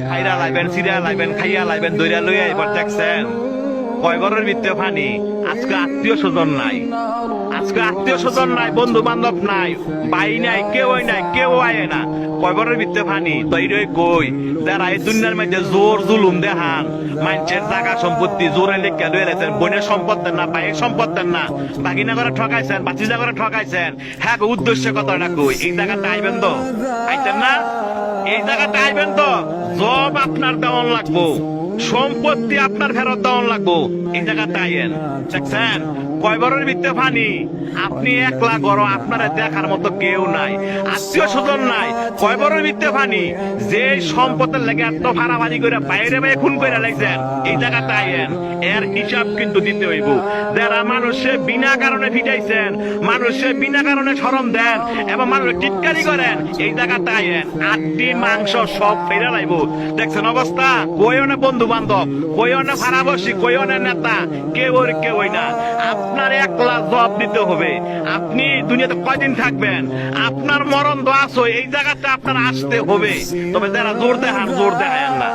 খাইরা লাইবেন, সিরা লাইবেন, খাইয়া লাইবেন, দইরা লইয়া এবার দেখছেন কয় ঘরের ভিতরে পানি। আজকে আত্মীয় স্বজন নাই, আজকে আত্মীয় স্বজন নাই, বন্ধু বান্ধব নাই, ভাই নাই, কেউই নাই, কেউ আয় না। কয় ঘরের ভিতরে পানি। তৈরি কই যারা এই দুনিয়ার মধ্যে জোর জুলুম দেখান, মানুষের জায়গা সম্পত্তি জোরে লেখা লয়ে লেছেন, বোনের সম্পদ দেন না, ভাইয়ের সম্পদ দেন না, বাগিনা করে ঠকাইছেন, বাচিজা করে ঠকাইছেন। হ্যাঁ, উদ্দেশ্য কথাটা কই, এই জায়গাটা আইবেন তো, আইতেন না? এই জায়গাটা আইবেন তো, জব আপনার দেওয়ান লাগবো, সম্পত্তি আপনার ফেরত দেওয়ান লাগবো। এই জায়গাটা আইয়েন। দেখছেন কয় বড়ের ভিতরে পানি। আপনি একলা গড়, আপনারা দেখার মতো কেউ নাই, আত্মীয় স্বজন নাই। কয় বড়ের ভিতরে পানি। যে সম্পদের লেগে এত ভাড়াভাড়ি করে বাইরে বাইরে খুন করে লাগছেন, এই জায়গাটা আইয়েন। এর হিসাব কিন্তু দিতে হইব। যারা মানুষে বিনা কারণে ফিটাইছেন, মানুষে বিনা কারণে শরম দেন এবং মানুষ টিটকারি করেন, এই জায়গাটা আইয়েন। আটটি মাংস সব ফেরে লাইব। দেখছেন অবস্থা, কইও না বন্ধু বান্ধব, কইও না ভাড়াবসি, কইও না নেতা, কেউই না। আপনার একলা জবাব দিতে হবে। আপনি দুনিয়াতে কয়দিন থাকবেন, আপনার মরণ তো আসো, এই জায়গাটা আপনার আসতে হবে। তবে যারা জোর দেখান, জোর দেখায় না।